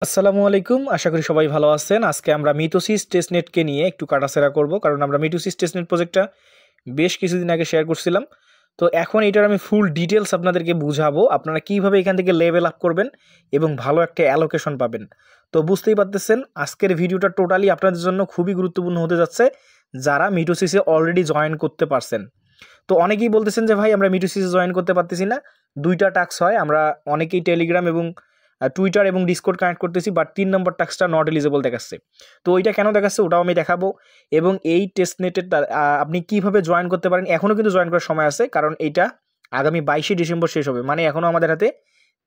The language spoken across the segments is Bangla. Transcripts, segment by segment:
আসসালামু আলাইকুম। আশা করি সবাই ভালো আছেন। আজকে আমরা মিটোসিস টেস্টনেটকে নিয়ে একটু কাটাছেঁড়া করব, কারণ আমরা মিটোসিস টেস্টনেট প্রজেক্টটা বেশ কিছুদিন আগে শেয়ার করছিলাম। তো এখন এটার আমি ফুল ডিটেলস আপনাদেরকে বুঝাবো, আপনারা কীভাবে এখান থেকে লেভেল আপ করবেন এবং ভালো একটা অ্যালোকেশন পাবেন। তো বুঝতেই পারতেছেন আজকের ভিডিওটা টোটালি আপনাদের জন্য খুবই গুরুত্বপূর্ণ হতে যাচ্ছে, যারা মিটোসিসে অলরেডি জয়েন করতে পারছেন। তো অনেকেই বলতেছেন যে ভাই আমরা মিটোসিসে জয়েন করতে পারতেছি না, দুইটা টাস্ক হয়, আমরা অনেকেই টেলিগ্রাম এবং টুইটার এবং ডিসকর্ড কানেক্ট করতেছি, বাট 3 নম্বর টাস্কটা নট এলিজেবল দেখাচ্ছে। তো ওইটা কেন দেখাচ্ছে ওটাও আমি দেখাবো, এবং এই টেস্টনেটের আপনি কীভাবে জয়েন করতে পারেন। এখনও কিন্তু জয়েন করার সময় আছে, কারণ এইটা আগামী 22শে ডিসেম্বর শেষ হবে, মানে এখনও আমাদের হাতে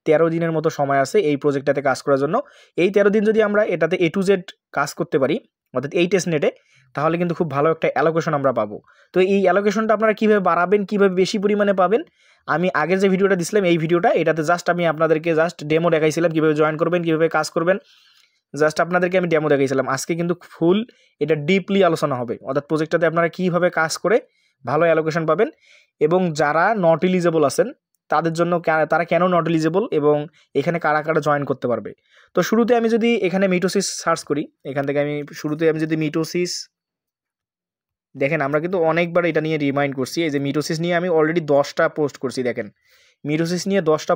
13 দিনের মতো সময় আছে এই প্রজেক্টটাতে কাজ করার জন্য। এই 13 দিন যদি আমরা এটাতে A to Z কাজ করতে পারি, অর্থাৎ এই টেস্টনেটে, তাহলে কিন্তু খুব ভালো একটা অ্যালোকেশন আমরা পাবো। তো এই অ্যালোকেশনটা আপনারা কীভাবে বাড়াবেন, কীভাবে বেশি পরিমাণে পাবেন, আমি আগের যে ভিডিওটা দিছিলাম এই ভিডিওটা, এটাতে জাস্ট আমি আপনাদেরকে ডেমো দেখাইছিলাম কীভাবে জয়েন করবেন, কীভাবে কাজ করবেন, জাস্ট আপনাদেরকে আমি ডেমো দেখাইছিলাম। আজকে কিন্তু ফুল এটা ডিপলি আলোচনা হবে, অর্থাৎ প্রজেক্টটাতে আপনারা কীভাবে কাজ করে ভালো অ্যালোকেশন পাবেন, এবং যারা নট এলিজেবল আছেন তাদের জন্য তারা কেন নট এলিজেবল এবং এখানে কারা কারা জয়েন করতে পারবে। তো শুরুতে আমি যদি এখানে মিটোসিস সার্চ করি, এখান থেকে আমি যদি মিটোসিস দেখেন, আমরা কিন্তু অনেকবার এটা নিয়ে রিমাইন্ড করছি। এই যে মিটোসিস নিয়ে আমি অলরেডি 10টা পোস্ট করছি। দেখেন, মিটোসিস নিয়ে 10টা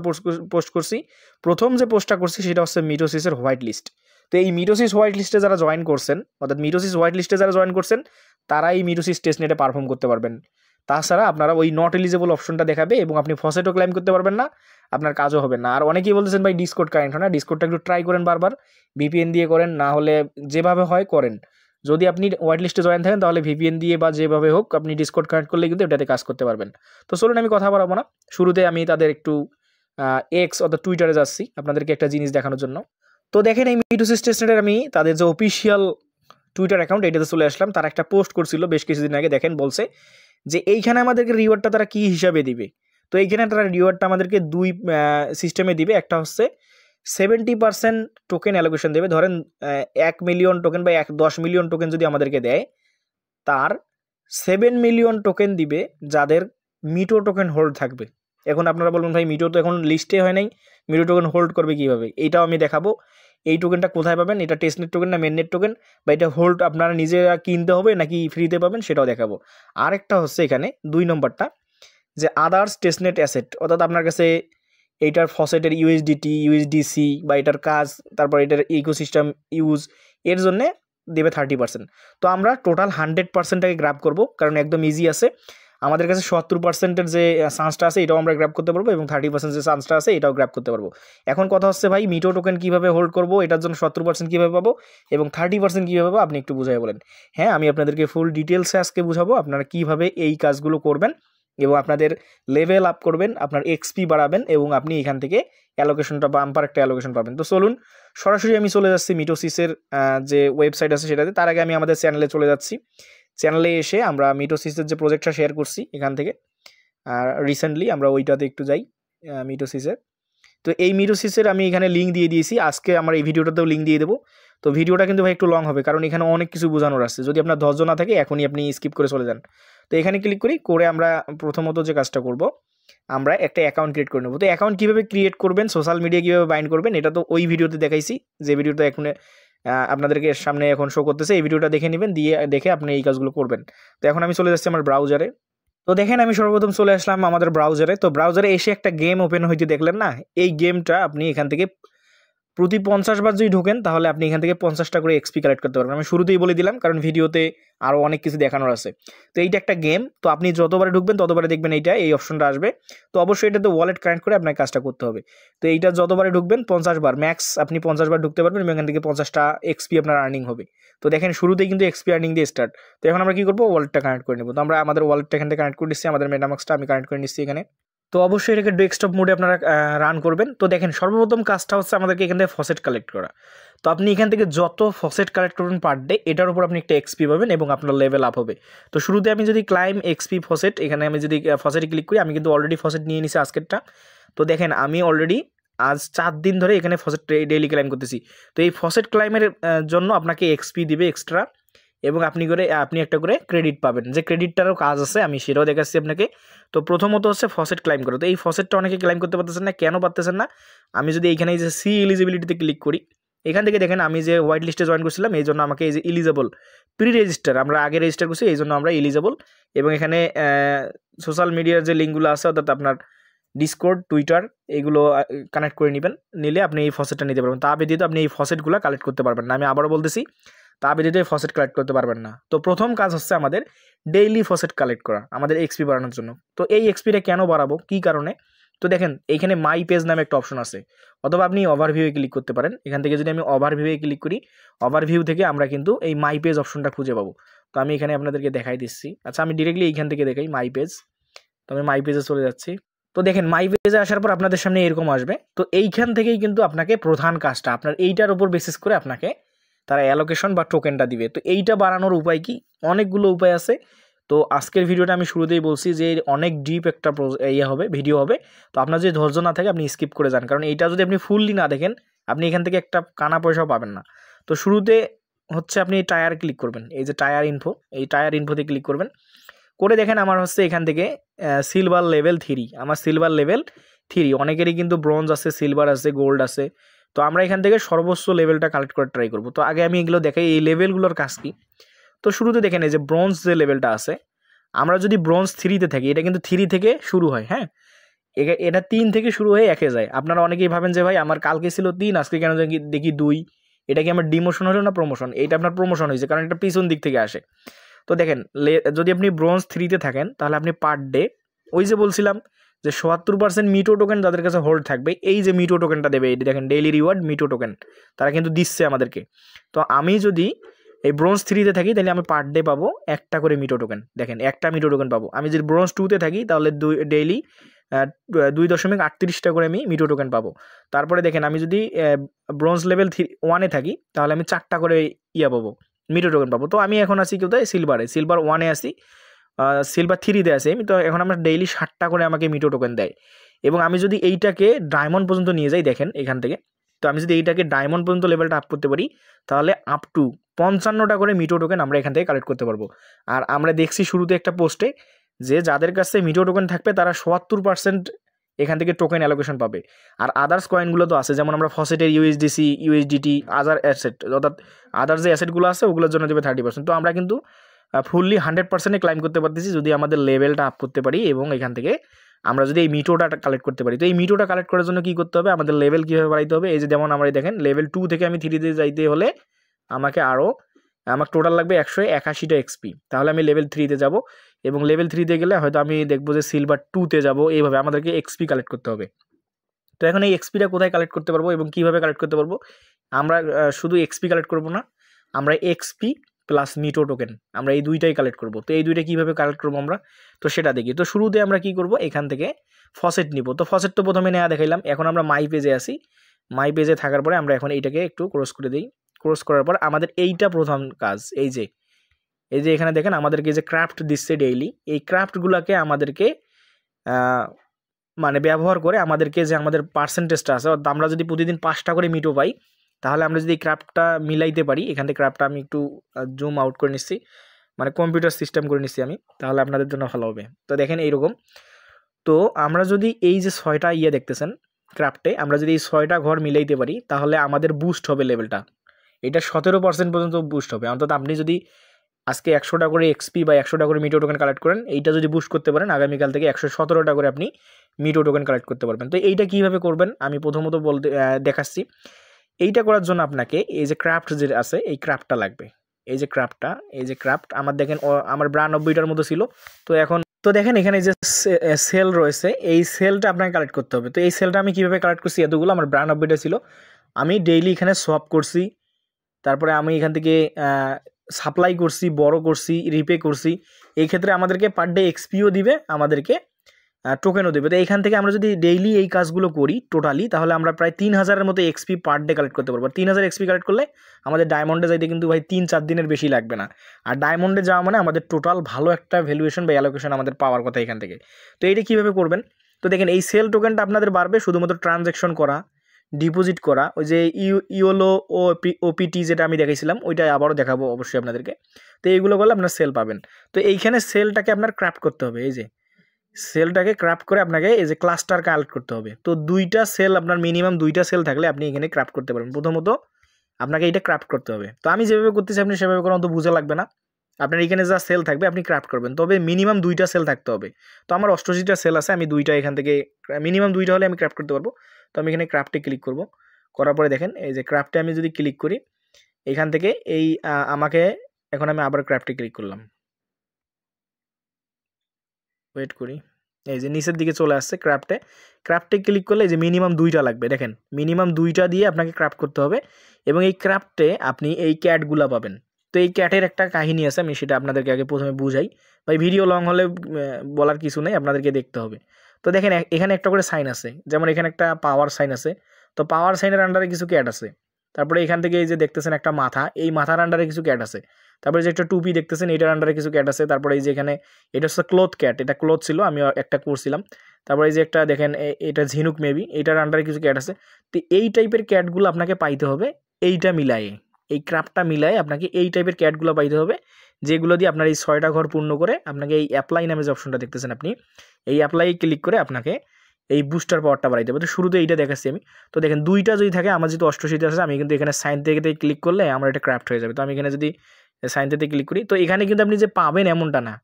পোস্ট করছি। প্রথম যে পোস্টটা করছি সেটা হচ্ছে মিটোসিসের হোয়াইট লিস্ট। তো এই মিটোসিস হোয়াইট লিস্টে যারা জয়েন করছেন, অর্থাৎ মিটোসিস হোয়াইট লিস্টে যারা জয়েন করছেন, তারা এই মিটোসিস টেস্টনেটে পারফর্ম করতে পারবেন। তাছাড়া আপনারা ওই নট এলিজেবল অপশনটা দেখাবে এবং আপনি ফসেটও ক্লাইম করতে পারবেন না, আপনার কাজও হবে না। আর অনেকেই বলতেছেন ভাই ডিসকর্ড কানেক্ট হয় না, ডিসকর্ডটা একটু ট্রাই করেন, বারবার ভিপিএন দিয়ে করেন, না হলে যেভাবে হয় করেন। যদি আপনি হোয়াইট লিস্টে জয়েন থাকেন তাহলে ভিপিএন দিয়ে বা যেভাবে হোক আপনি ডিসকর্ড কানেক্ট করলে কিন্তু এটাতে কাজ করতে পারবেন। তো চলুন আমি কথা বাড়াবো না, শুরুতে আমি তাদের একটু এক্স অর্থাৎ টুইটারে যাচ্ছি আপনাদেরকে একটা জিনিস দেখানোর জন্য। তো দেখেন, এই মিটোসিস টেস্টনেটের আমি তাদের যে অফিসিয়াল টুইটার অ্যাকাউন্ট এটাতে চলে আসলাম। তারা একটা পোস্ট করছিল বেশ কিছুদিন আগে, দেখেন বলছে যে এইখানে আমাদেরকে রিওয়ার্ডটা তারা কী হিসাবে দিবে। তো এইখানে তারা রিওয়ার্ডটা আমাদেরকে দুই সিস্টেমে দিবে। একটা হচ্ছে 70% টোকেন অ্যালোকেশন দেবে। ধরেন 1 মিলিয়ন টোকেন বা 10 মিলিয়ন টোকেন যদি আমাদেরকে দেয়, তার 7 মিলিয়ন টোকেন দিবে যাদের মিটো টোকেন হোল্ড থাকবে। এখন আপনারা বলবেন ভাই মিটো তো এখন লিস্টে হয় নাই, মিটো টোকেন হোল্ড করবে কীভাবে? এইটাও আমি দেখাবো। এই টোকেনটা কোথায় পাবেন, এটা টেস্টনেট টোকেন না মেননেট টোকেন, বা এটা হোল্ড আপনারা নিজেরা কিনতে হবে নাকি ফ্রিতে পাবেন সেটাও দেখাবো। আরেকটা হচ্ছে এখানে 2 নম্বরটা, যে আদার্স টেস্টনেট অ্যাসেট, অর্থাৎ আপনার কাছে এইটার ফসেটের ইউএসডিটি, ইউএসডিসি বা এটার কাজ, তারপর এটার ইকোসিস্টেম ইউজ, এর জন্যে দেবে 30%। তো আমরা টোটাল 100%টাকে গ্র্যাব করব, কারণ একদম ইজি আছে। আমাদের কাছে 70%-এর যে চান্সটা আছে এটাও আমরা গ্র্যাব করতে পারবো, এবং 30% যে চান্সটা আছে এটাও গ্র্যাব করতে পারবো। এখন কথা হচ্ছে ভাই মিটো টোকেন কীভাবে হোল্ড করবো, এটার জন্য 70% কীভাবে পাবো এবং 30% কীভাবে পাবো, আপনি একটু বুঝাই বলেন। হ্যাঁ, আমি আপনাদেরকে ফুল ডিটেলসে আজকে বুঝাবো আপনারা কীভাবে এই কাজগুলো করবেন এবং আপনাদের লেভেল আপ করবেন, আপনার এক্সপি বাড়াবেন, এবং আপনি এখান থেকে অ্যালোকেশনটা বাম্পার একটা অ্যালোকেশন পাবেন। তো চলুন সরাসরি আমি চলে যাচ্ছি মিটোসিসের যে ওয়েবসাইট আছে সেটাতে। তার আগে আমি আমাদের চ্যানেলে চলে যাচ্ছি। চ্যানেলে এসে আমরা মিটোসিসের যে প্রজেক্টটা শেয়ার করছি এখান থেকে রিসেন্টলি, আমরা ওইটাতে একটু যাই মিটোসিসের। তো এই মিটোসিসের আমি এখানে লিঙ্ক দিয়ে দিয়েছি, আজকে আমার এই ভিডিওটাতেও লিঙ্ক দিয়ে দেবো। তো ভিডিওটা কিন্তু ভাই একটু লং হবে, কারণ এখানে অনেক কিছু বোঝানোর আছে। যদি আপনার ধৈর্য না থাকে এখনই আপনি স্কিপ করে চলে যান। তো এখানে ক্লিক করে আমরা প্রথমত যে কাজটা করব, আমরা একটা অ্যাকাউন্ট ক্রিয়েট করে নেব। তো অ্যাকাউন্ট কীভাবে ক্রিয়েট করবেন, সোশ্যাল মিডিয়া কীভাবে বাইন্ড করবেন, এটা তো ওই ভিডিওতে দেখাইছি, যে ভিডিওটা এখন আপনাদেরকে সামনে এখন শো করতেছে। এই ভিডিওটা দেখে নেবেন, দেখে আপনি এই কাজগুলো করবেন। তো এখন আমি চলে যাচ্ছি আমার ব্রাউজারে। তো দেখেন, আমি সর্বপ্রথম চলে আসলাম আমাদের ব্রাউজারে। তো ব্রাউজারে এসে একটা গেম ওপেন হইতে দেখলেন না, এই গেমটা আপনি এখান থেকে প্রতি 50 বার যদি ঢোকেন তাহলে আপনি এখান থেকে 50টা করে এক্সপি কালেক্ট করতে পারবেন। আমি শুরুতেই বলে দিলাম, কারণ ভিডিওতে আরও অনেক কিছু দেখানোর আছে। তো এইটা একটা গেম, তো আপনি যতবারে ঢুকবেন ততবারে দেখবেন এই অপশনটা আসবে। তো অবশ্যই এটাতে ওয়ালেট কানেক্ট করে আপনার কাজটা করতে হবে। তো এইটা যতবারে ঢুকবেন 50 বার ম্যাক্স আপনি 50 বার ঢুকতে পারবেন, এবং এখান থেকে 50টা এক্সপি আপনার আর্নিং হবে। তো দেখেন শুরুতেই কিন্তু এক্সপি আর্নিং দিয়ে স্টার্ট। তো এখন আমরা কী করবো, ওয়ালেটটা কানেক্ট করে নেব। তো আমরা আমাদের ওয়ালেটটা এখান থেকে কানেক্ট করে নিচ্ছি, আমাদের মেটামাক্সটা আমি কানেক্ট করে নিচ্ছি এখানে। তো অবশ্যই এটাকে ডেস্কটপ মোডে আপনারা রান করবেন। তো দেখেন সর্বপ্রথম কাজটা হচ্ছে আমাদেরকে এখান থেকে ফসেট কালেক্ট করা। তো আপনি এখান থেকে যত ফসেট কালেক্ট করবেন পার ডে, এটার উপর আপনি একটা এক্সপি পাবেন এবং আপনার লেভেল আপ হবে। তো শুরুতে আমি যদি ক্লাইম এক্সপি ফসেট, এখানে আমি যদি ফসেটে ক্লিক করি, আমি কিন্তু অলরেডি ফসেট নিয়ে নিছি আজকেরটা। তো দেখেন আমি অলরেডি আজ 4 দিন ধরে এখানে ফসেট ডেইলি ক্লাইম করতেছি। তো এই ফসেট ক্লাইমের জন্য আপনাকে এক্সপি দিবে এক্সট্রা, এবং আপনি একটা করে ক্রেডিট পাবেন। যে ক্রেডিটটারও কাজ আছে আমি সেটাও দেখাচ্ছি আপনাকে। তো প্রথমত হচ্ছে ফসেট ক্লাইম করো। তো এই ফসেটটা অনেকে ক্লাইম করতে পারতেছেন না, কেন পারতেছেন না? আমি যদি এইখানে যে সি এলিজিবিলিটিতে ক্লিক করি, এখান থেকে দেখেন আমি যে হোয়াইট লিস্টে জয়েন করছিলাম এই জন্য আমাকে এই যে ইলিজেবল প্রি রেজিস্টার আমরা আগে রেজিস্টার করছি এই জন্য আমরা ইলিজেবল, এবং এখানে সোশ্যাল মিডিয়ার যে লিঙ্কগুলো আছে অর্থাৎ আপনার ডিসকর্ড, টুইটার এগুলো কানেক্ট করে নেবেন, নিলে আপনি এই ফসেটটা নিতে পারবেন। তা ব্যতীত আপনি এই ফসেটগুলো কালেক্ট করতে পারবেন না। আমি আবারও বলতেছি, তা ব্যতীত এই ফসেট কালেক্ট করতে পারবেন না। তো প্রথম কাজ হচ্ছে আমাদের ডেইলি ফসেট কালেক্ট করা আমাদের এক্সপি বাড়ানোর জন্য। তো এই এক্সপিটা কেন বাড়াবো, কী কারণে? তো দেখেন এইখানে মাই পেজ নামে একটা অপশন আছে, অথবা আপনি ওভারভিউয়ে ক্লিক করতে পারেন। এখান থেকে যদি আমি ওভারভিউয়ে ক্লিক করি, ওভারভিউ থেকে আমরা কিন্তু এই মাই পেজ অপশনটা খুঁজে পাবো। তো আমি এখানে আপনাদেরকে দেখাই দিচ্ছি। আচ্ছা, আমি ডিরেক্টলি এইখান থেকে দেখাই মাই পেজ। তো আমি মাই পেজে চলে যাচ্ছি। তো দেখেন মাই পেজে আসার পর আপনাদের সামনে এরকম আসবে। তো এইখান থেকেই কিন্তু আপনাকে প্রধান কাজটা আপনার এইটার উপর বেসিস করে আপনাকে তারা অ্যালোকেশন বা টোকেনটা দিবে। তো এইটা বাড়ানোর উপায় কি? অনেকগুলো উপায় আছে। তো আজকের ভিডিওটা আমি শুরুতেই বলছি যে অনেক ডিপ একটা হবে, ভিডিও হবে। তো আপনার যদি ধৈর্য না থাকে আপনি স্কিপ করে যান, কারণ এইটা যদি আপনি ফুললি না দেখেন আপনি এখান থেকে একটা কানা পয়সাও পাবেন না। তো শুরুতে হচ্ছে আপনি টায়ার ক্লিক করবেন, এই যে টায়ার ইনফো, এই টায়ার ইনফোতে ক্লিক করবেন। করে দেখেন আমার হচ্ছে এখান থেকে সিলভার লেভেল 3, আমার সিলভার লেভেল 3। অনেকেরই কিন্তু ব্রোঞ্জ আছে, সিলভার আছে, গোল্ড আছে। তো আমরা এখান থেকে সর্বোচ্চ লেভেলটা কালেক্ট করে ট্রাই করব। তো আগে আমি এগুলো দেখাই এই লেভেলগুলোর কাজ কি। তো শুরুতে দেখেন এই যে ব্রোঞ্জ যে লেভেলটা আছে, আমরা যদি ব্রোঞ্জ 3-তে থাকি, এটা কিন্তু 3 থেকে শুরু হয়, হ্যাঁ, এটা 3 থেকে শুরু হয়ে 1-এ যায়। আপনারা অনেকেই ভাবেন যে ভাই আমার কালকে ছিল 3, আজকে কেন দেখি 2, এটা কি আমার ডিমোশন হলো না প্রমোশন? এটা আপনার প্রমোশন হয়েছে, কারণ এটা পিছন দিক থেকে আসে। তো দেখেন যদি আপনি ব্রোঞ্জ 3-তে থাকেন তাহলে আপনি পার ডে, ওই যে বলছিলাম যে 77% মিটো টোকেন যাদের কাছে হোল্ড থাকবে, এই যে মিটো টোকেনটা দেবে, এই দেখেন ডেইলি রিওয়ার্ড মিটো টোকেন, তারা কিন্তু দিচ্ছে আমাদেরকে। তো আমি যদি এই ব্রোঞ্জ 3-তে থাকি তাহলে আমি পার ডে পাবো একটা করে মিটো টোকেন, দেখেন একটা মিটো টোকেন পাবো। আমি যদি ব্রোঞ্জ 2-তে থাকি তাহলে ডেইলি 2.38টা করে আমি মিটো টোকেন পাবো। তারপরে দেখেন আমি যদি ব্রোঞ্জ লেভেল 1-এ থাকি তাহলে আমি 4টা করে পাবো, মিটো টোকেন পাবো। তো আমি এখন আছি কোথায়? সিলভার 1-এ আছি, সিলভার 3-তে আছে আমি। তো এখন আমরা ডেইলি 60টা করে আমাকে মিটো টোকেন দেয়। এবং আমি যদি এইটাকে ডায়মন্ড পর্যন্ত নিয়ে যাই, দেখেন এখান থেকে, তো আমি যদি এইটাকে ডায়মন্ড পর্যন্ত লেভেলটা আপ করতে পারি তাহলে আপ টু 55টা করে মিটো টোকেন আমরা এখান থেকে কালেক্ট করতে পারবো। আর আমরা দেখছি শুরুতে একটা পোস্টে যে যাদের কাছে মিটো টোকেন থাকবে তারা 77% এখান থেকে টোকেন অ্যালোকেশন পাবে। আর আদার্স কয়েনগুলো তো আছে, যেমন আমরা ফসেটের ইউএসডিসি, ইউএসডিটি, আদার অ্যাসেট, অর্থাৎ আদার যে অ্যাসেটগুলো আছে ওগুলোর জন্য দেবে 30%। তো আমরা কিন্তু ফুললি 100%-এ ক্লাইম করতে পারতেছি যদি আমাদের লেভেলটা আপ করতে পারি এবং এখান থেকে আমরা যদি এই মিটোটা কালেক্ট করতে পারি। তো এই মিটোটা কালেক্ট করার জন্য কী করতে হবে? আমাদের লেভেল কীভাবে বাড়াইতে হবে? এই যে যেমন আমরা দেখেন লেভেল 2 থেকে আমি 3-তে যাইতে হলে আমার টোটাল লাগবে 181টা এক্সপি, তাহলে আমি লেভেল 3-তে যাব। এবং লেভেল 3-তে গেলে হয়তো আমি দেখবো যে সিলভার 2-তে যাব, এইভাবে আমাদেরকে এক্সপি কালেক্ট করতে হবে। তো এখন এই এক্সপিটা কোথায় কালেক্ট করতে পারবো এবং কীভাবে কালেক্ট করতে পারবো? আমরা শুধু এক্সপি কালেক্ট করবো না, আমরা এক্সপি প্লাস মিটো টোকেন আমরা এই দুইটাই কালেক্ট করব। তো এই দুইটা কীভাবে কালেক্ট করবো আমরা, তো সেটা দেখি। তো শুরুতে আমরা কি করব, এখান থেকে ফসেট নিব। তো ফসেট তো প্রথমে নেওয়া দেখাইলাম, এখন আমরা মাই পেজে আসি। মাই পেজে থাকার পরে আমরা এখন এইটাকে একটু ক্রস করে দিই। ক্রস করার পর আমাদের এইটা প্রথম কাজ, এই যে এখানে দেখেন আমাদেরকে যে ক্রাফট দিচ্ছে ডেইলি, এই ক্রাফটগুলোকে আমাদেরকে মানে ব্যবহার করে আমাদেরকে যে আমাদের পার্সেন্টেজটা আছে, আমরা যদি প্রতিদিন 5টা করে মিটো পাই তাহলে আমরা যদি এই ক্রাফটটা মিলাইতে পারি, এখান থেকে ক্রাফটটা আমি একটু জুম আউট করে নিচ্ছি, মানে কম্পিউটার সিস্টেম করে নিচ্ছি আমি, তাহলে আপনাদের জন্য ভালো হবে। তো দেখেন এইরকম। তো আমরা যদি এই যে 6টা দেখতেছেন ক্রাফটে, আমরা যদি এই 6টা ঘর মিলাইতে পারি তাহলে আমাদের বুস্ট হবে লেভেলটা, এটা 17% পর্যন্ত বুস্ট হবে। অর্থাৎ আপনি যদি আজকে 100টা করে এক্সপি বা 100টা করে মিটো টোকেন কালেক্ট করেন, এইটা যদি বুস্ট করতে পারেন আগামীকাল থেকে 117টা করে আপনি মিটো টোকেন কালেক্ট করতে পারবেন। তো এইটা কীভাবে করবেন আমি প্রথমত দেখাচ্ছি। এইটা করার জন্য আপনাকে এই যে ক্রাফট যে আছে এই ক্রাফটটা লাগবে, এই যে ক্রাফট আমার দেখেন আমার 92টার মতো ছিল। তো এখন তো দেখেন এখানে যে সেল রয়েছে, এই সেলটা আপনাকে কালেক্ট করতে হবে। তো এই সেলটা আমি কীভাবে কালেক্ট করছি, এতগুলো আমার 92টা ছিল, আমি ডেইলি এখানে সোয়াপ করছি, তারপরে আমি এখান থেকে সাপ্লাই করছি, বড় করছি, রিপে করছি। এই ক্ষেত্রে আমাদেরকে পার ডে এক্সপিও দিবে, আমাদেরকে টোকেনও দেবে। তো এইখান থেকে আমরা যদি ডেইলি এই কাজগুলো করি টোটালি, তাহলে আমরা প্রায় 3000-এর মতো এক্সপি পার ডে কালেক্ট করতে পারবো। 3000 এক্সপি কালেক্ট করলে আমাদের ডায়মন্ডে যাইতে কিন্তু ভাই 3-4 দিনের বেশি লাগবে না। আর ডায়মন্ডে যাওয়া মানে আমাদের টোটাল ভালো একটা ভ্যালুয়েশন বা অ্যালোকেশন আমাদের পাওয়ার কথা এখান থেকে। তো এইটা কীভাবে করবেন, তো দেখেন এই সেল টোকেনটা আপনাদের বাড়বে শুধুমাত্র ট্রানজ্যাকশন করা, ডিপোজিট করা, ওই যে ইওলো ওপিটি যেটা আমি দেখাইছিলাম ওইটা আবারও দেখাবো অবশ্যই আপনাদেরকে। তো এইগুলো করলে আপনার সেল পাবেন। তো এইখানে সেলটাকে আপনার ক্রাফট করতে হবে, এই যে সেলটাকে ক্রাফট করে আপনাকে এই যে ক্লাস্টার কালেক্ট করতে হবে। তো 2টা সেল আপনার মিনিমাম 2টা সেল থাকলে আপনি এখানে ক্রাফট করতে পারবেন। প্রথমত আপনাকে এইটা ক্রাফট করতে হবে। তো আমি যেভাবে করতেছি আপনি সেভাবে কোনো তো বোঝা লাগবে না, আপনার এখানে যা সেল থাকবে আপনি ক্রাফট করবেন, তবে মিনিমাম 2টা সেল থাকতে হবে। তো আমার 88টা সেল আছে, আমি 2টা এখান থেকে মিনিমাম 2টা হলে আমি ক্রাফট করতে পারবো। তো আমি এখানে ক্রাফটে ক্লিক করব, করার পরে দেখেন এই যে ক্রাফটে আমি যদি ক্লিক করি এখান থেকে এই আমাকে এখন আমি আবার ক্রাফটে ক্লিক করলাম, ওয়েট করি, এই যে নিচের দিকে চলে আসছে ক্রাফটে। ক্রাফটে ক্লিক করলে এই যে মিনিমাম 2টা লাগবে, দেখেন মিনিমাম 2টা দিয়ে আপনাকে ক্রাফট করতে হবে। এবং এই ক্রাফটে আপনি এই ক্যাটগুলা পাবেন। তো এই ক্যাটের একটা কাহিনী আছে, আমি সেটা আপনাদেরকে আগে প্রথমে বুঝাই, ভাই ভিডিও লং হলে বলার কিছু নেই, আপনাদেরকে দেখতে হবে। তো দেখেন এখানে একটা করে সাইন আছে, যেমন এখানে একটা পাওয়ার সাইন আছে, তো পাওয়ার সাইনের আন্ডারে কিছু ক্যাট আছে। তারপরে এখান থেকে এই যে দেখতেছেন একটা মাথা, এই মাথার আন্ডারে কিছু ক্যাট আছে। তারপরে যে একটা টুপি দেখতেছেন এটার আন্ডারে কিছু ক্যাট আছে। তারপরে এই যে এখানে এটা হচ্ছে ক্লোথ ক্যাট, এটা ক্লোথ ছিল, আমি একটা করছিলাম। তারপরে এই যে একটা দেখেন এটা ঝিনুক মেবি, এটার আন্ডারে কিছু ক্যাট আছে। তো এই টাইপের ক্যাটগুলো আপনাকে পাইতে হবে এইটা মিলায়ে, এই ক্রাফটটা মিলায়ে আপনাকে এই টাইপের ক্যাটগুলো পাইতে হবে, যেগুলো দিয়ে আপনার এই 6টা ঘর পূর্ণ করে আপনাকে এই অ্যাপ্লাই নামে যে অপশনটা দেখতেছেন আপনি, এই অ্যাপ্লাই ক্লিক করে আপনাকে এই বুস্টার পাওয়ারটা বাড়াইতে হবে। তো শুরুতে এইটা দেখাচ্ছি আমি। তো দেখেন 2টা যদি থাকে, আমার যেহেতু 88 আছে, আমি কিন্তু এখানে সাইন থেকে ক্লিক করলে আমার এটা ক্রাফট হয়ে যাবে। তো আমি এখানে যদি সাইন থেকে ক্লিক করি, তো এখানে কিন্তু আপনি যে পাবেন এমনটা না,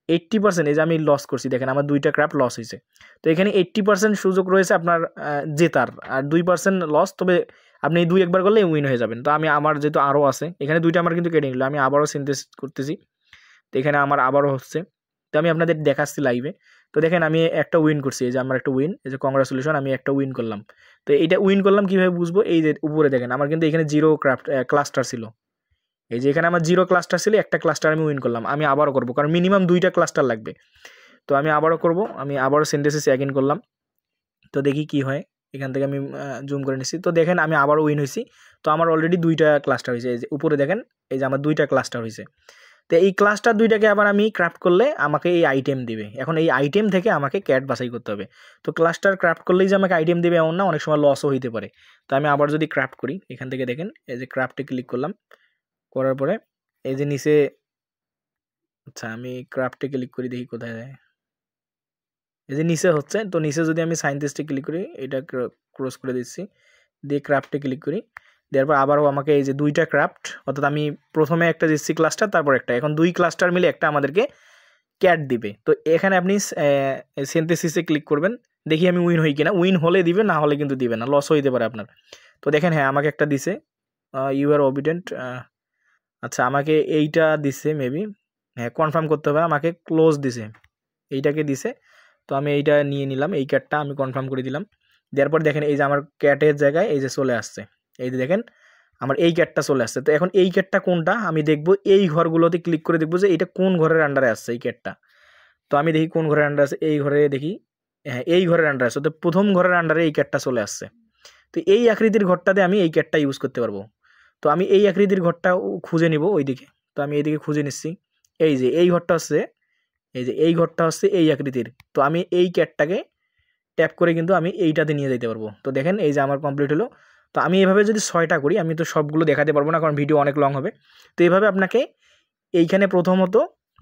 80% এই যে আমি লস করছি, দেখেন আমার 2টা ক্রাফট লস হয়েছে। তো এখানে 80% সুযোগ রয়েছে আপনার জেতার, আর 2% লস, তবে আপনি 2 একবার করলে উইন হয়ে যাবেন। তো আমি আমার যেহেতু আরও আছে, এখানে 2টা আমার কিন্তু কেটে নিল, আমি আবারও সিনথেস করতেছি, তো এখানে আমার আবারও হচ্ছে। তো আমি আপনাদের দেখাচ্ছি লাইভে। তো দেখেন আমি একটা উইন করছি, এই যে আমার একটা উইন, এই যে কংগ্রাচুলেশন, আমি একটা উইন করলাম। তো এইটা উইন করলাম কীভাবে বুঝবো, এই যে উপরে দেখেন আমার কিন্তু এখানে 0 ক্রাফট ক্লাস্টার ছিল, এই যে এখানে আমার 0 ক্লাস্টার ছিল, একটা ক্লাস্টার আমি উইন করলাম। আমি আবারও করবো, কারণ মিনিমাম 2টা ক্লাস্টার লাগবে। তো আমি আবারও করব, আমি আবারও সিনথেসিস অ্যাগেন করলাম। তো দেখি কি হয়, এখান থেকে আমি জুম করে নিচ্ছি। তো দেখেন আমি আবারও উইন হয়েছি। তো আমার অলরেডি 2টা ক্লাস্টার হয়েছে, এই যে উপরে দেখেন এই যে আমার 2টা ক্লাস্টার হয়েছে। তো এই ক্লাস্টার 2টাকে আবার আমি ক্রাফট করলে আমাকে এই আইটেম দিবে। এখন এই আইটেম থেকে আমাকে ক্যাট বাছাই করতে হবে। তো ক্লাস্টার ক্রাফট করলেই যে আমাকে আইটেম দেবে এমন না, অনেক সময় লসও হইতে পারে। তো আমি আবার যদি ক্রাফট করি, এখান থেকে দেখেন এই যে ক্রাফটে ক্লিক করলাম, করার পরে এই যে নিচে, আচ্ছা আমি ক্রাফটে ক্লিক করি, দেখি কোথায় যায়, এই যে নিচে হচ্ছে। তো নিচে যদি আমি সাইন্টিস্টে ক্লিক করি, এটা ক্রস করে দিচ্ছি, দিয়ে ক্রাফটে ক্লিক করি, দেওয়ার পর আবারও আমাকে এই যে 2টা ক্রাফট, অর্থাৎ আমি প্রথমে একটা দিচ্ছি ক্লাস্টার, তারপর একটা, এখন 2 ক্লাস্টার মিলে একটা আমাদেরকে ক্যাট দিবে। তো এখানে আপনি সিনথেসিসে ক্লিক করবেন, দেখি আমি উইন হই কিনা, উইন হলে দিবে, না হলে কিন্তু দিবে না, লস হইতে পারে আপনার। তো দেখেন হ্যাঁ আমাকে একটা দিছে, ইউ আর অবিডেন্ট, আচ্ছা আমাকে এইটা দিছে মেবি, হ্যাঁ কনফার্ম করতে হবে, আমাকে ক্লোজ দিছে, এইটাকে দিছে। তো আমি এইটা নিয়ে নিলাম, এই ক্যাটটা আমি কনফার্ম করে দিলাম। দেওয়ার পর দেখেন এই যে আমার ক্যাটের জায়গায় এই যে চলে আসছে, এই যে দেখেন আমার এই ক্যাটটা চলে আসছে। তো এখন এই ক্যাটটা কোনটা আমি দেখব, এই ঘরগুলোতে ক্লিক করে দেখবো যে এটা কোন ঘরের আন্ডারে আসছে এই ক্যাটটা। তো আমি দেখি কোন ঘরের আন্ডারে আছে, এই ঘরে দেখি, হ্যাঁ এই ঘরের আন্ডারে আছে। তো প্রথম ঘরের আন্ডারে এই ক্যাটটা চলে আসছে। তো এই আকৃতির ঘরটাতে আমি এই ক্যাটটা ইউজ করতে পারবো। তো আমি এই আকৃতির ঘরটা খুঁজে নিব ওইদিকে। তো আমি এইদিকে খুঁজে নিচ্ছি, এই যে এই ঘরটা হচ্ছে, এই যে এই ঘরটা হচ্ছে এই আকৃতির। তো আমি এই ক্যাটটাকে ট্যাপ করে কিন্তু আমি এইটাতে নিয়ে যেতে পারবো। তো দেখেন এই যে আমার কমপ্লিট হলো। তো আমি এভাবে যদি 6টা করি, আমি তো সবগুলো দেখাতে পারবো না, কারণ ভিডিও অনেক লং হবে। তো এইভাবে আপনাকে এইখানে প্রথমত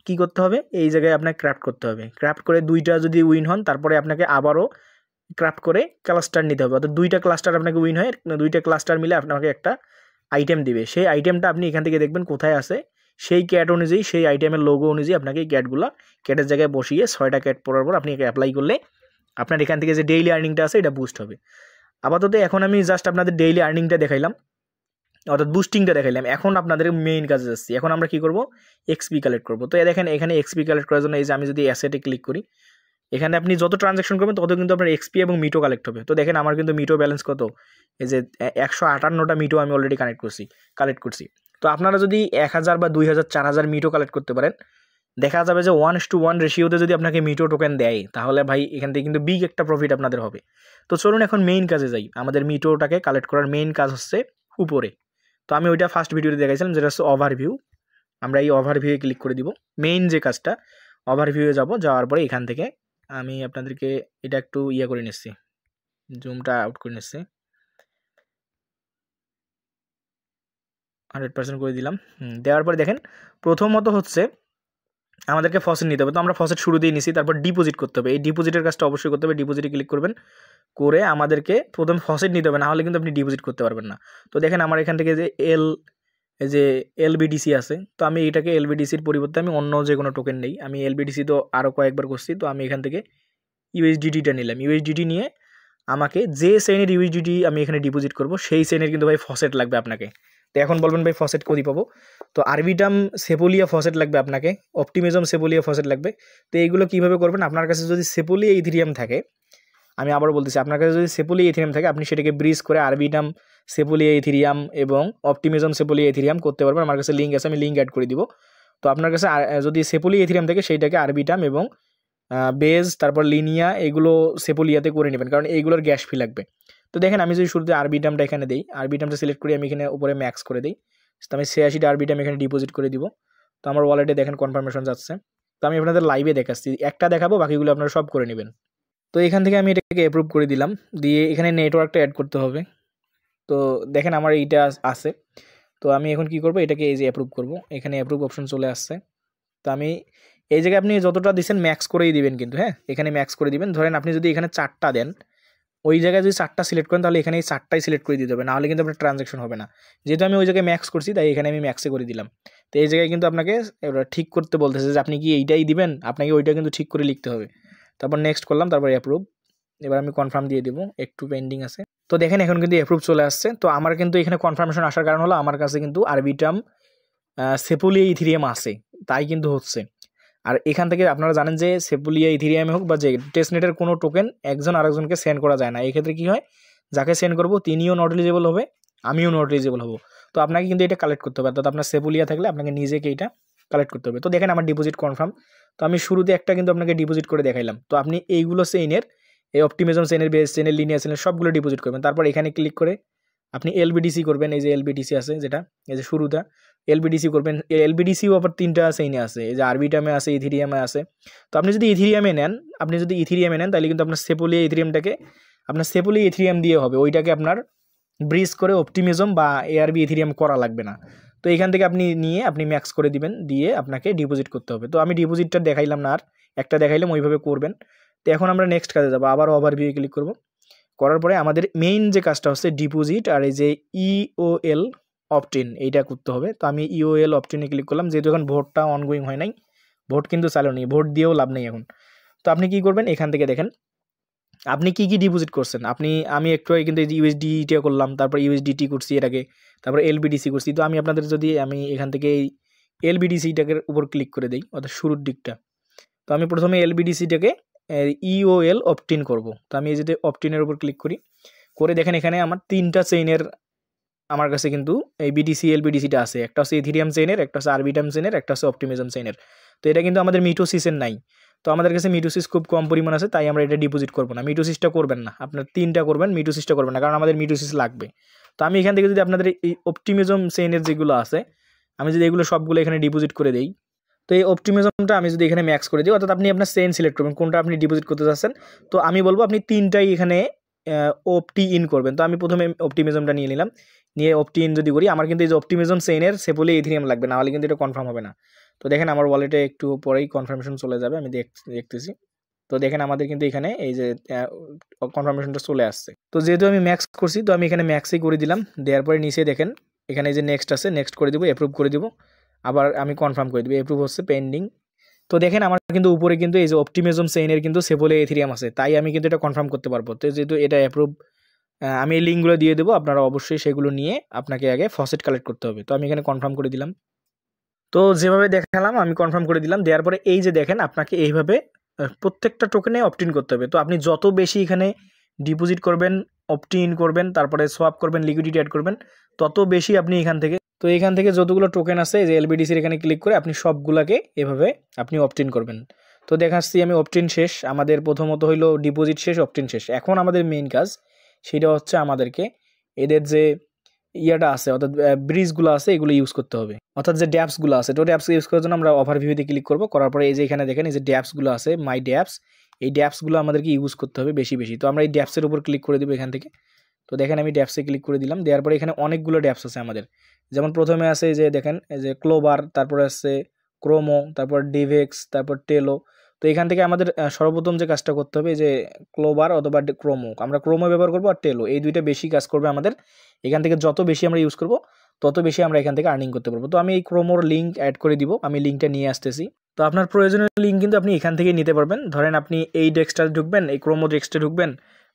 কি করতে হবে, এই জায়গায় আপনাকে ক্রাফট করতে হবে। ক্রাফট করে 2টা যদি উইন হন, তারপরে আপনাকে আবারও ক্রাফট করে ক্লাস্টার নিতে হবে, অর্থাৎ 2টা ক্লাস্টার আপনাকে উইন হয়, 2টা ক্লাস্টার মিলে আপনাকে একটা আইটেম দিবে। সেই আইটেমটা আপনি এখান থেকে দেখবেন কোথায় আছে, সেই ক্যাট অনুযায়ী, সেই আইটেমের লোগো অনুযায়ী আপনাকে এই ক্যাটগুলো ক্যাটের জায়গায় বসিয়ে 6টা ক্যাট পড়ার পর আপনি অ্যাপ্লাই করলে আপনার এখান থেকে যে ডেইলি আর্নিংটা আছে এটা বুস্ট হবে। আপাতত এখন আমি জাস্ট আপনাদের ডেইলি আর্নিংটা দেখাইলাম, অর্থাৎ বুস্টিংটা দেখাইলাম। এখন আপনাদের মেইন কাজে যাচ্ছি। এখন আমরা কি করব, এক্সপি কালেক্ট করব। তো দেখেন এখানে এক্সপি কালেক্ট করার জন্য এই যে আমি যদি অ্যাসেটে ক্লিক করি, এখানে আপনি যত ট্রানজ্যাকশন করবেন তত কিন্তু আপনার এক্সপি এবং মিটো কালেক্ট হবে। তো দেখেন আমার কিন্তু মিটো ব্যালেন্স কত, এই যে 158টা মিটো আমি অলরেডি কালেক্ট করছি। তো আপনারা যদি 1000 বা 2000 4000 মিটো কালেক্ট করতে পারেন, দেখা যাবে যে 1:1 রেশিওতে যদি আপনাকে মিটো টোকেন দেয়, তাহলে ভাই এখান থেকে কিন্তু বিগ একটা প্রফিট আপনাদের হবে। তো চলুন এখন মেইন কাজে যাই। আমাদের মিটোটাকে কালেক্ট করার মেইন কাজ হচ্ছে উপরে। তো আমি ওইটা ফার্স্ট ভিডিওতে দেখাইছিলাম, যেটা হচ্ছে ওভারভিউ। আমরা এই ওভারভিউয়ে ক্লিক করে দিব। মেইন যে কাজটা, ওভারভিউয়ে যাওয়ার পরে এখান থেকে আমি আপনাদেরকে এটা একটু করে নিচ্ছি, জুমটা আউট করে নিচ্ছি, 100% করে দিলাম। দেওয়ার পরে দেখেন প্রথমত হচ্ছে আমাদেরকে ফসেট নিতে হবে। তো আমরা ফসেট শুরুতেই নিছি, তারপর ডিপোজিট করতে হবে। এই ডিপোজিটের কাজটা অবশ্যই করতে হবে। ডিপোজিটে ক্লিক করবেন, করে আমাদেরকে প্রথম ফসেট নিতে হবে, না হলে কিন্তু আপনি ডিপোজিট করতে পারবেন না। তো দেখেন আমার এখান থেকে যে এই যে এলবিডিসি আছে, তো আমি এটাকে এলবিডিসির পরিবর্তে আমি অন্য যে কোনো টোকেন নেই। আমি এলবিডিসি তো আরও কয়েকবার করছি, তো আমি এখান থেকে ইউএসডিটিটা নিলাম। ইউএসডিটি নিয়ে আমাকে যে চেইনের ইউএসডিটি আমি এখানে ডিপোজিট করব সেই চেইনের কিন্তু ভাই ফসেট লাগবে আপনাকে। তো এখন বলবেন ভাই ফসেট কোথায় পাবো? তো আরবিটাম সেপোলিয়া ফসেট লাগবে আপনাকে, অপটিমিজম সেপোলিয়া ফসেট লাগবে। তো এইগুলো কীভাবে করবেন? আপনার কাছে যদি সেপোলিয়া ইথেরিয়াম থাকে, আমি আবার বলতেছি, আপনার কাছে যদি সেপোলিয়া ইথেরিয়াম থাকে, আপনি সেটাকে ব্রিজ করে আরবিটাম সেপোলিয়া ইথেরিয়াম এবং অপটিমিজম সেপোলিয়া ইথেরিয়াম করতে পারবেন। আমার কাছে লিঙ্ক আছে, আমি লিঙ্ক অ্যাড করে দিব। তো আপনার কাছে যদি সেপোলিয়া ইথেরিয়াম থাকে, সেইটাকে আরবিটাম এবং বেজ, তারপর লিনিয়া, এগুলো সেপোলিয়াতে করে নেবেন, কারণ এইগুলোর গ্যাস ফি লাগবে। তো দেখেন আমি যদি শুরুতে আরবিটামটা এখানে দিই, আরবিটামটা সিলেক্ট করি, আমি এখানে উপরে ম্যাক্স করে দিই। তো আমি 86টা আরবিটাম এখানে ডিপোজিট করে দিব। তো আমার ওয়ালেটে দেখেন কনফার্মেশন যাচ্ছে। তো আমি আপনাদের লাইভে দেখাচ্ছি, একটা দেখাবো, বাকিগুলো আপনারা সব করে নেবেন। তো এখান থেকে আমি এটাকে অ্যাপ্রুভ করে দিলাম, দিয়ে এখানে নেটওয়ার্কটা অ্যাড করতে হবে। তো দেখেন আমার এইটা আছে। তো আমি এখন কি করব, এটাকে এই যে অ্যাপ্রুভ করব, এখানে অ্যাপ্রুভ অপশন চলে আসছে। তো আমি এই জায়গায় আপনি যতটা দিচ্ছেন ম্যাক্স করেই দিবেন কিন্তু, হ্যাঁ, এখানে ম্যাক্স করে দিবেন। ধরেন আপনি যদি এখানে 4টা দেন, ওই জায়গায় যদি 4টা সিলেক্ট করেন, তাহলে এখানে এই 4টাই সিলেক্ট করে দিতে হবে, নাহলে কিন্তু আপনার ট্রানজ্যাকশন হবে না। যেহেতু আমি ওই জায়গায় ম্যাক্স করছি, তাই এখানে আমি ম্যাক্সে করে দিলাম। তো এই জায়গায় কিন্তু আপনাকে ঠিক করতে বলতেছে যে আপনি কি এইটাই দিবেন, আপনাকে ওইটা কিন্তু ঠিক করে লিখতে হবে। তারপর নেক্সট করলাম, তারপর অ্যাপ্রুভ। এবার আমি কনফার্ম দিয়ে দেবো, একটু পেন্ডিং আছে। তো দেখেন এখন কিন্তু অ্যাপ্রুভ চলে আসছে। তো আমার কিন্তু এখানে কনফার্মেশন আসার কারণ হলো আমার কাছে কিন্তু আরবিটাম সেপোলিয়া ইথেরিয়াম আছে, তাই কিন্তু হচ্ছে। আর এখান থেকে আপনারা জানেন যে সেপোলিয়া ইথেরিয়ামে হোক বা যে টেস্টনেটের কোনো টোকেন একজন আরেকজনকে সেন্ড করা যায় না। এই ক্ষেত্রে কী হয়, যাকে সেন্ড করবো তিনিও নট এলিজেবল হবে, আমিও নট এলিজেবল হবো। তো আপনাকে কিন্তু এটা কালেক্ট করতে হবে, অর্থাৎ আপনার সেপোলিয়া থাকলে আপনাকে নিজেকে এটা কালেক্ট করতে হবে। তো দেখেন আমার ডিপোজিট কনফার্ম। তো আমি শুরুতে একটা কিন্তু আপনাকে ডিপোজিট করে দেখাইলাম। তো আপনি এইগুলো চেইনের, এই অপটিমিজম চেইনের, বেস চেইনের, লিনিয়ার চেইনের সবগুলো ডিপোজিট করবেন। তারপর এখানে ক্লিক করে আপনি এলবিডিসি করবেন। এই যে এলবিডিসি আছে, যেটা এই যে শুরুটা এলবিডিসি করবেন। এলবিডিসিও আবার 3টা চেইনে আছে, এই যে আরবিটামে আছে, ইথেরিয়ামে আছে। তো আপনি যদি ইথেরিয়ামে নেন, তাহলে কিন্তু আপনার সেপোলিয়া ইথেরিয়ামটাকে আপনার সেপোলিয়া ইথেরিয়াম দিয়ে হবে, ওইটাকে আপনার ব্রিজ করে অপটিমিজম বা এআরবি ইথেরিয়াম করা লাগবে না। তো এখান থেকে আপনি নিয়ে আপনি ম্যাক্স করে দিবেন, দিয়ে আপনাকে ডিপোজিট করতে হবে। তো আমি ডিপোজিটটা দেখাইলাম না, আর একটা দেখাইলাম, ওইভাবে করবেন। তো এখন আমরা নেক্সট কাজে যাবো, আবার ওভারভিউ ক্লিক করব। করার পরে আমাদের মেইন যে কাজটা হচ্ছে ডিপোজিট আর এই যে ইওএল অপটিন, এইটা করতে হবে। তো আমি ইওএল অপটিনে ক্লিক করলাম, যেহেতু এখন ভোটটা অনগোয়িং হয় নাই, ভোট কিন্তু চালু নেই, ভোট দিয়েও লাভ নেই এখন। তো আপনি কি করবেন, এখান থেকে দেখেন আপনি কি কি ডিপোজিট করছেন। আমি একটু কিন্তু ইউএসডিটি করলাম, তারপর ইউএসডিটি করছি এর আগে, তারপর এলবিডিসি করছি। তো আমি আপনাদের যদি আমি এখান থেকে এই এলবিডিসিটাকে উপর ক্লিক করে দিই, অর্থাৎ শুরুর দিকটা। তো আমি প্রথমে এলবিডিসিটাকে ইওএল অপটিন করব। তো আমি এই যে অপটিনের উপর ক্লিক করি, করে দেখেন এখানে আমার 3টা চেইনের আমার কাছে কিন্তু এই বিটিসি এলবিডিসিটা আছে। একটা হচ্ছে ইথেরিয়াম চেইনের, একটা হচ্ছে আরবিটাম চেইনের, একটা হচ্ছে অপটিমিজম চেইনের। তো এটা কিন্তু আমাদের মিটোসিসের নাই। তো আমাদের কাছে মিটোসিস খুব কম পরিমাণ আছে, তাই আমরা এটা ডিপোজিট করবো না। মিটোসিসটা করবেন না, আপনার 3টা করবেন, মিটোসিসটা করবেন না, কারণ আমাদের মিটোসিস লাগবে। তো আমি এখান থেকে যদি আপনাদের এই অপটিমিজম চেইনের যেগুলো আছে, আমি যদি এগুলো সবগুলো এখানে ডিপোজিট করে দিই, তো এই অপটিমিজমটা আমি যদি এখানে ম্যাক্স করে দিই, অর্থাৎ আপনি আপনার চেইন সিলেক্ট করবেন কোনটা আপনি ডিপোজিট করতে চাচ্ছেন। তো আমি বলবো আপনি 3টাই এখানে অপটি ইন করবেন। তো আমি প্রথমে অপটিমিজমটা নিয়ে নিলাম, নিয়ে অপটি ইন যদি করি, আমার কিন্তু এই যে অপটিমিজম চেইনের সেপোলিয়া ইথেরিয়াম লাগবে, না হলে কিন্তু এটা কনফার্ম হবে না। তো দেখেন আমার ওয়ালেটে একটু পরেই কনফার্মেশন চলে যাবে, আমি দেখতেছি। তো দেখেন আমাদের কিন্তু এখানে এই যে কনফার্মেশনটা চলে আসছে। তো যেহেতু আমি ম্যাক্স করছি, তো আমি এখানে ম্যাক্সই করে দিলাম। দেওয়ার পরে নিচে দেখেন এখানে যে নেক্সট আছে, নেক্সট করে দিব, অ্যাপ্রুভ করে দিব, আবার আমি কনফার্ম করে দেবো, অ্যাপ্রুভ হচ্ছে, পেন্ডিং। তো দেখেন আমার কিন্তু উপরে কিন্তু এই যে অপটিমিজম চেইনের কিন্তু সেপোলিয়া ইথেরিয়াম আছে, তাই আমি কিন্তু এটা কনফার্ম করতে পারবো। তো যেহেতু এটা অ্যাপ্রুভ, আমি এই লিঙ্কগুলো দিয়ে দেবো, আপনারা অবশ্যই সেগুলো নিয়ে আপনাকে আগে ফসেট কালেক্ট করতে হবে। তো আমি এখানে কনফার্ম করে দিলাম। তো যেভাবে দেখালাম আমি কনফার্ম করে দিলাম, দেওয়ার পরে এই যে দেখেন আপনাকে এইভাবে প্রত্যেকটা টোকেনে অপটিন করতে হবে। তো আপনি যত বেশি এখানে ডিপোজিট করবেন, অপটিন করবেন, তারপরে সোয়াপ করবেন, লিকুইডিটি অ্যাড করবেন, তত বেশি আপনি এখান থেকে যতগুলো টোকেন আছে যে এলবিডিসির এখানে ক্লিক করে আপনি সবগুলোকে এভাবে আপনি অপটিন করবেন। তো দেখাচ্ছি আমি অপটিন শেষ, আমাদের প্রথমত হইলো ডিপোজিট শেষ, অপটিন শেষ। এখন আমাদের মেইন কাজ সেটা হচ্ছে আমাদেরকে এদের যে ইয়াটা আছে, অর্থাৎ ব্রিজগুলো আছে, এগুলো ইউজ করতে হবে, অর্থাৎ যে ড্যাপসগুলো আছে। তো ড্যাপস ইউজ করার জন্য আমরা ওভারভিউতে ক্লিক করবো, করার পরে এই যে এখানে দেখেন এই যে ড্যাপসগুলো আছে, মাই ড্যাপস, এই ড্যাপসগুলো আমাদেরকে ইউজ করতে হবে বেশি বেশি। তো আমরা এই ড্যাপসের উপর ক্লিক করে দেবো এখান থেকে। তো দেখেন আমি ড্যাপসে ক্লিক করে দিলাম, দেওয়ার পরে এখানে অনেকগুলো ড্যাপস আছে আমাদের। যেমন প্রথমে আছে যে দেখেন এই যে ক্লোবার, তারপরে আছে ক্রোমো, তারপর ডিভেক্স, তারপর টেলো। তো এখান থেকে আমাদের সর্বপ্রথম যে কাজটা করতে হবে যে ক্লোবার অথবা ক্রোমো, আমরা ক্রোমো ব্যবহার করবো আর টেলো, এই দুইটা বেশি কাজ করবে আমাদের। এখান থেকে যত বেশি আমরা ইউজ করবো তত বেশি আমরা এখান থেকে আর্নিং করতে পারবো। তো আমি এই ক্রোমোর লিঙ্ক অ্যাড করে দিব, আমি লিঙ্কটা নিয়ে আসতেছি। তো আপনার প্রয়োজনীয় লিঙ্ক কিন্তু আপনি এখান থেকে নিতে পারবেন। ধরেন আপনি এই ডেস্কটা ঢুকবেন, এই ক্রোমো ডেস্কটা ঢুকবেন,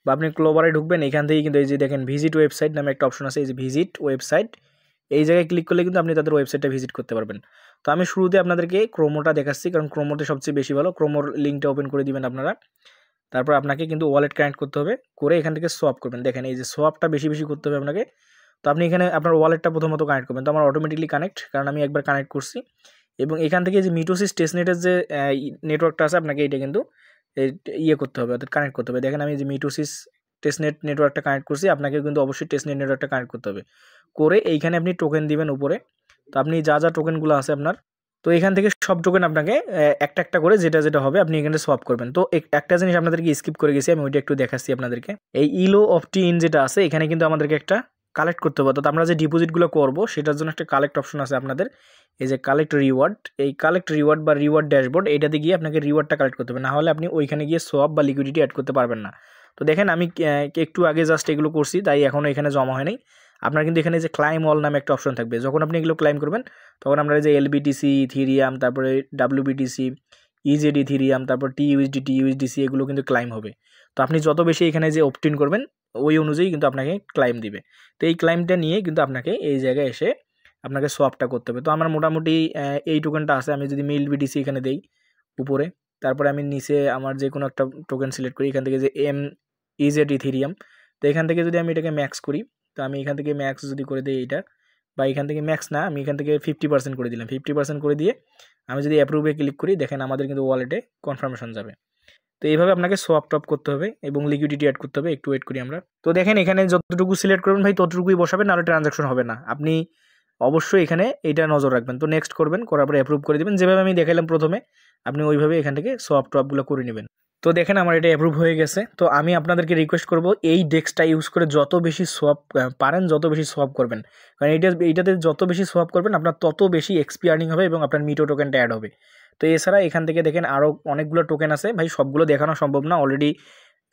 বা আপনি ক্লোবারে ঢুকবেন, এখান থেকে কিন্তু এই যে দেখেন ভিজিট ওয়েবসাইট নামে একটা অপশন আছে, এই যে ভিজিট ওয়েবসাইট, এই জায়গায় ক্লিক করলে কিন্তু আপনি তাদের ওয়েবসাইটটা ভিজিট করতে পারবেন। তো আমি শুরুতে আপনাদেরকে ক্রোমোটা দেখাচ্ছি, কারণ ক্রোমোতে সবচেয়ে বেশি ভালো। ক্রোমোর লিঙ্কটা ওপেন করে দিবেন আপনারা। তারপর আপনাকে কিন্তু ওয়ালেট কানেক্ট করতে হবে, করে এখান থেকে সোয়াপ করবেন। দেখেন এই যে সোয়াপটা বেশি বেশি করতে হবে আপনাকে। তো আপনি এখানে আপনার ওয়ালেটটা প্রথমত কানেক্ট করবেন। তো আমার অটোমেটিকলি কানেক্ট, কারণ আমি একবার কানেক্ট করছি। এবং এখান থেকে যে মিটোসিস টেস্টনেটের যে নেটওয়ার্কটা আছে, আপনাকে এটা কিন্তু ইয়ে করতে হবে, অর্থাৎ কানেক্ট করতে হবে। দেখেন আমি যে মিটোসিস টেস্টনেট নেটওয়ার্কটা কানেক্ট করছি, আপনাকে কিন্তু অবশ্যই টেস্টনেট নেটওয়ার্কটা কানেক্ট করতে হবে। করে এইখানে আপনি টোকেন দিবেন উপরে। তো আপনি যা যা টোকেনগুলো আছে আপনার, তো এখান থেকে সব টোকেন আপনাকে একটা একটা করে যেটা যেটা হবে আপনি এখানে সোয়াপ করবেন। তো একটা জিনিস আপনাদেরকে স্কিপ করে গেছি, আমি ওইটা একটু দেখাচ্ছি আপনাদেরকে। এই ইলো অফ টি ইন যেটা আছে, এখানে কিন্তু আমাদেরকে একটা কালেক্ট করতে হবে। অর্থাৎ আমরা যে ডিপোজিটগুলো করবো সেটার জন্য একটা কালেক্ট অপশন আছে আপনাদের, এই যে কালেক্ট রিওয়ার্ড। এই কালেক্ট রিওয়ার্ড বা রিওয়ার্ড ড্যাশবোর্ড, এইটাতে গিয়ে আপনাকে রিওয়ার্ডটা কালেক্ট করতে হবে, না হলে আপনি ওইখানে গিয়ে সোয়াপ বা লিকুইডিটি অ্যাড করতে পারবেন না। তো দেখেন আমি একটু আগে জাস্ট এগুলো করছি, তাই এখনও এখানে জমা হয় নাই। আপনার কিন্তু এখানে যে ক্লাইম অল নামে একটা অপশন থাকবে, যখন আপনি এগুলো ক্লাইম করবেন তখন আমরা যে এলবিটিসি, ইথিরিয়াম, তারপরে ডাব্লিউবিটিসি, ইজেড ইথিরিয়াম, তারপর টিইউএসডিটি, ইউএসডিসি, এগুলো কিন্তু ক্লাইম হবে। তো আপনি যত বেশি এখানে যে অপটিন করবেন ওই অনুযায়ী কিন্তু আপনাকে ক্লাইম দিবে। তো এই ক্লাইমটা নিয়ে কিন্তু আপনাকে এই জায়গায় এসে আপনাকে সোয়াপটা করতে হবে। তো আমার মোটামুটি এই টোকেনটা আছে, আমি যদি মিল বিটিসি এখানে দেই উপরে, তারপরে আমি নিচে আমার যে কোনো একটা টোকেন সিলেক্ট করি, এখান থেকে যে এম ইজেড ইথিরিয়াম, তো এখান থেকে যদি আমি এটাকে ম্যাক্স করি, তো আমি এখান থেকে ম্যাক্স যদি করে দিই এইটা, বা এখান থেকে ম্যাক্স না, আমি এখান থেকে 50% করে দিলাম। 50% করে দিয়ে আমি যদি অ্যাপ্রুভে ক্লিক করি, দেখেন আমাদের কিন্তু ওয়ালেটে কনফার্মেশন যাবে। তো এইভাবে আপনাকে সোয়াপ টপ করতে হবে এবং লিকুইডিটি অ্যাড করতে হবে। একটু ওয়েট করি আমরা। তো দেখেন এখানে যতটুকু সিলেক্ট করবেন ভাই ততটুকুই বসাবেন, নাহলে ট্রানজাকশন হবে না। আপনি অবশ্যই এখানে এইটা নজর রাখবেন। তো নেক্সট করবেন, করার পরে অ্যাপ্রুভ করে দেবেন, যেভাবে আমি দেখাইলাম প্রথমে, আপনি ওইভাবে এখান থেকে সোয়াপ টপগুলো করে নেবেন। তো দেখেন আমার এটা অ্যাপ্রুভ হয়ে গেছে। তো আমি আপনাদেরকে রিকোয়েস্ট করব এই ডেস্কটা ইউজ করে যত বেশি সোয়াপ পারেন যত বেশি সোয়াপ করবেন, কারণ এইটাতে যত বেশি সোয়াপ করবেন আপনার তত বেশি এক্সপি আর্নিং হবে এবং আপনার মিটো টোকেনটা অ্যাড হবে। তো এছাড়া এখান থেকে দেখেন আরও অনেকগুলো টোকেন আছে ভাই, সবগুলো দেখানো সম্ভব না। অলরেডি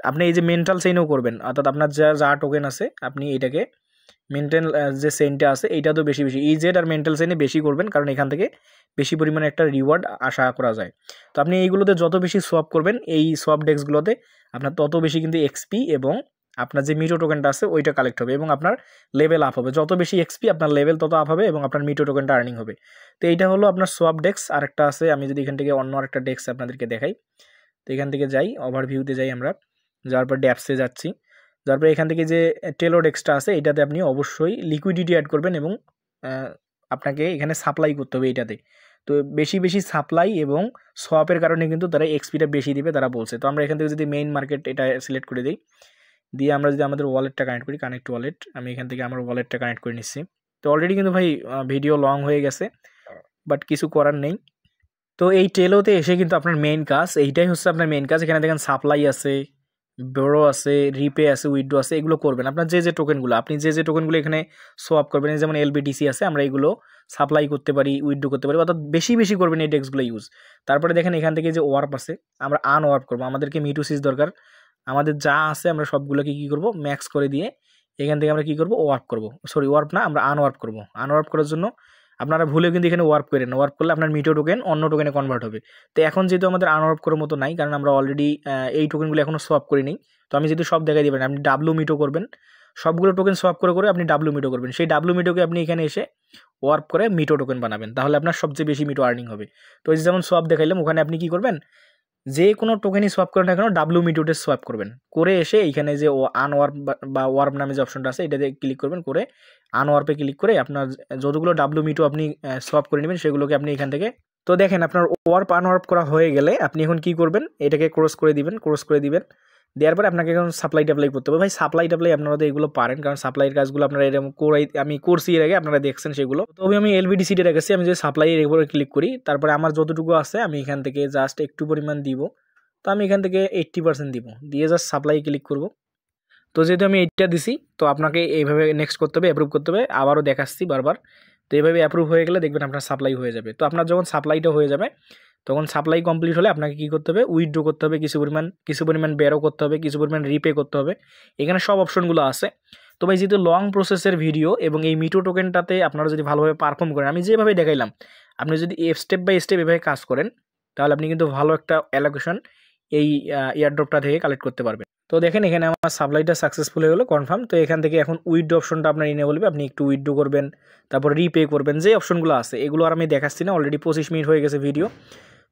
আপনি এই যে মেন্টাল চেইনও করবেন, অর্থাৎ আপনার যা যা টোকেন আছে আপনি এটাকে মেন্টাল যে চেইনটা আছে এইটা তো বেশি বেশি ইজেড আর মেন্টাল চেইনে বেশি করবেন, কারণ এখান থেকে বেশি পরিমাণে একটা রিওয়ার্ড আশা করা যায়। তো আপনি এইগুলোতে যত বেশি সোয়াপ করবেন এই সোয়াপ ডেস্কগুলোতে, আপনার তত বেশি কিন্তু এক্সপি এবং আপনার যে মিটো টোকেনটা আছে ওইটা কালেক্ট হবে এবং আপনার লেভেল আপ হবে। যত বেশি এক্সপি আপনার লেভেল তত আপ হবে এবং আপনার মিটো টোকেনটা আর্নিং হবে। তো এইটা হলো আপনার সোয়াপ ডেস্ক। আরেকটা আছে, আমি যদি এখান থেকে অন্য আরেকটা ডেস্ক আপনাদেরকে দেখাই, তো এখান থেকে যাই, ওভারভিউতে যাই আমরা, যাওয়ার পর ড্যাপসে যাচ্ছি, তারপরে এখান থেকে যে টেলো ডেস্কটা আছে এটাতে আপনি অবশ্যই লিকুইডিটি অ্যাড করবেন এবং আপনাকে এখানে সাপ্লাই করতে হবে এইটাতে। তো বেশি বেশি সাপ্লাই এবং সোয়াপের কারণে কিন্তু তারা এক্সপিটা বেশি দিবে তারা বলছে। তো আমরা এখান থেকে যদি মেইন মার্কেট এটা সিলেক্ট করে দিই, দিয়ে আমরা যদি আমাদের ওয়ালেটটা কানেক্ট করি, কানেক্ট ওয়ালেট, আমি এখান থেকে আমার ওয়ালেটটা কানেক্ট করে নিচ্ছি। তো অলরেডি কিন্তু ভাই ভিডিও লং হয়ে গেছে, বাট কিছু করার নেই। তো এই টেলোতে এসে কিন্তু আপনার মেইন কাজ এইটাই হচ্ছে, আপনার মেইন কাজ। এখানে দেখেন সাপ্লাই আছে, বড়ো আছে, রিপে আছে, উইথড্র আছে, এগুলো করবেন। আপনার যে যে টোকেনগুলো আপনি যে যে টোকেনগুলো এখানে সোয়াপ করবেন, যেমন এলবিটিসি আছে, আমরা এগুলো সাপ্লাই করতে পারি, উইথড্র করতে পারি, অর্থাৎ বেশি বেশি করবেন এই ডেস্কগুলো ইউজ। তারপরে দেখেন এখান থেকে যে ওয়ার্প আছে, আমরা আনওয়ার্প করবো, আমাদেরকে মিটোসিস দরকার। আমাদের যা আছে আমরা সবগুলোকে কী করবো, ম্যাক্স করে দিয়ে এখান থেকে আমরা কী করবো, ওয়ার্প করবো, সরি ওয়ার্প না, আমরা আনওয়ার্প করবো। আনওয়ার্প করার জন্য আপনারা ভুলেও কিন্তু এখানে ওয়ার্প করেন না, ওয়ার্প করলে আপনার মিটো টোকেন অন্য টোকেনে কনভার্ট হবে। তো এখন যেহেতু আমাদের আনওয়ার্প করার মতো নাই, কারণ আমরা অলরেডি এই টোকেনগুলো এখনও সোয়াপ করি নি। তো আমি যদি সব দেখাই দেবেন, আপনি ডাব্লু মিটো করবেন, সবগুলো টোকেন সোয়াপ করে করে আপনি ডাব্লু মিটো করবেন। সেই ডাব্লু মিটোকে আপনি এখানে এসে ওয়ার্প করে মিটো টোকেন বানাবেন, তাহলে আপনার সবচেয়ে বেশি মিটো আর্নিং হবে। তো এই যেমন সোয়াপ দেখাইলাম, ওখানে আপনি কি করবেন, যে কোনো টোকেনই সোয়াপ করেন না কেন ডাব্লু মিটোতে সোয়াপ করবেন, করে এসে এইখানে যে আনওয়ার্প বা ওয়ার্প নামে যে অপশনটা আছে এটাতে ক্লিক করবেন, করে আনওয়ার্পে ক্লিক করে আপনার যতগুলো ডাব্লু মিটো আপনি সোয়াপ করে নেবেন সেগুলোকে আপনি এখান থেকে। তো দেখেন আপনার ওয়ার্প আনওয়ার্প করা হয়ে গেলে আপনি এখন কি করবেন, এটাকে ক্রস করে দিবেন, ক্রস করে দিবেন, দেওয়ার পরে আপনাকে এখন সাপ্লাই টাপ্লাই করতে হবে। ভাই সাপ্লাই টাপ্লাই আপনারা তো এগুলো পারেন, কারণ সাপ্লাইয়ের কাজগুলো আপনারা এরকম আমি করছি এর আগে, আপনারা দেখছেন সেগুলো। তবে আমি এলবিডিসিটা রেখেছি, আমি যদি সাপ্লাইয়ের উপরে ক্লিক করি, তারপরে আমার যতটুকু আছে আমি এখান থেকে জাস্ট একটু পরিমাণ দিব। তো আমি এখান থেকে 80% দিব, দিয়ে জাস্ট সাপ্লাই ক্লিক করব। তো যেহেতু আমি এইটা দিছি, তো আপনাকে এইভাবে নেক্সট করতে হবে, অ্যাপ্রুভ করতে হবে, আবারও দেখাচ্ছি বারবার। তো তো এভাবে অ্যাপ্রুভ হয়ে গেলে দেখবেন আপনার সাপ্লাই হয়ে যাবে। তো আপনার যখন সাপ্লাইটা হয়ে যাবে তখন সাপ্লাই কমপ্লিট হলে আপনাকে কী করতে হবে, উইথড্র করতে হবে, কিছু পরিমাণ বেরো করতে হবে, কিছু পরিমাণ রিপে করতে হবে। এখানে সব অপশনগুলো আছে। তো ভাই যেহেতু লং প্রসেসের ভিডিও এবং এই মিটো টোকেনটাতে আপনারা যদি ভালোভাবে পারফর্ম করেন, আমি যেভাবে দেখাইলাম, আপনি যদি স্টেপ বাই স্টেপ এভাবে কাজ করেন তাহলে আপনি কিন্তু ভালো একটা অ্যালোকেশন এই এয়ারড্রপটা থেকে কালেক্ট করতে পারবেন। তো দেখেন এখানে আমার সাপ্লাইটা সাকসেসফুল হয়ে গেলো কনফার্ম। তো এখান থেকে এখন উইথড্র অপশনটা আপনার ইনেবল হবে, আপনি একটু উইথড্র করবেন, তারপর রিপে করবেন, যে অপশনগুলো আছে এগুলো আর আমি দেখাচ্ছি না, অলরেডি 25 মিনিট হয়ে গেছে ভিডিও।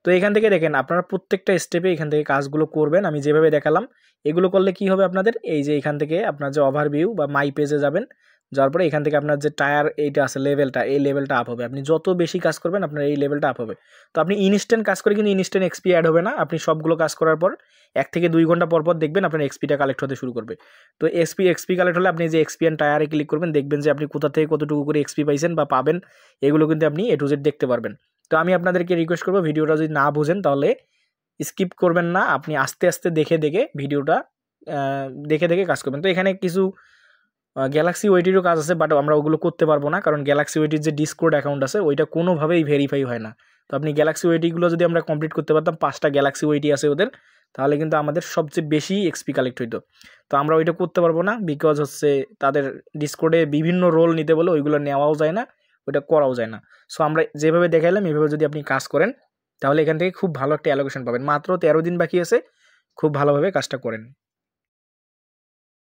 তো এখান থেকে দেখেন আপনারা প্রত্যেকটা স্টেপে এখান থেকে কাজগুলো করবেন আমি যেভাবে দেখালাম। এগুলো করলে কি হবে আপনাদের, এই যে এখান থেকে আপনার যে ওভারভিউ বা মাই পেজে যাবেন, যাওয়ার পরে এখান থেকে আপনার যে টায়ার এইটা আছে লেভেলটা, এই লেভেলটা আপ হবে। আপনি যত বেশি কাজ করবেন আপনার এই লেভেলটা আপ হবে। তো আপনি ইনস্ট্যান্ট কাজ করে কিন্তু ইনস্ট্যান্ট এক্সপি অ্যাড হবে না, আপনি সবগুলো কাজ করার পর 1 থেকে 2 ঘন্টা পর পর দেখবেন আপনার এক্সপিটা কালেক্ট হতে শুরু করবে। তো এক্সপি কালেক্ট হলে আপনি যে এক্সপি অ্যান্ড টায়ারে ক্লিক করবেন, দেখবেন যে আপনি কোথা থেকে কতটুকু করে এক্সপি পাইছেন বা পাবেন, এগুলো কিন্তু আপনি A to Z দেখতে পারবেন। তো আমি আপনাদেরকে রিকোয়েস্ট করবো ভিডিওটা যদি না বুঝেন তাহলে স্কিপ করবেন না, আপনি আস্তে আস্তে দেখে ভিডিওটা দেখে কাজ করবেন। তো এখানে কিছু গ্যালাক্সি ওয়েটিরও কাজ আছে, বাট আমরা ওগুলো করতে পারবো না, কারণ গ্যালাক্সি ওয়েটির যে ডিসকোড অ্যাকাউন্ট আছে ওইটা কোনোভাবেই ভেরিফাই হয় না। তো আপনি গ্যালাক্সি ওয়েটিগুলো যদি আমরা কমপ্লিট করতে পারতাম, 5টা গ্যালাক্সি ওয়েটি আছে ওদের, তাহলে কিন্তু আমাদের সবচেয়ে বেশি এক্সপি কালেক্ট হইতো। তো আমরা ওইটা করতে পারবো না, বিকজ হচ্ছে তাদের ডিসকোডে বিভিন্ন রোল নিতে বলে ওইগুলো নেওয়াও যায় না, ওইটা করাও যায় না। সো আমরা যেভাবে দেখাইলাম এইভাবে যদি আপনি কাজ করেন তাহলে এখান থেকে খুব ভালো একটা অ্যালোকেশন পাবেন। মাত্র 13 দিন বাকি আছে, খুব ভালোভাবে কাজটা করেন।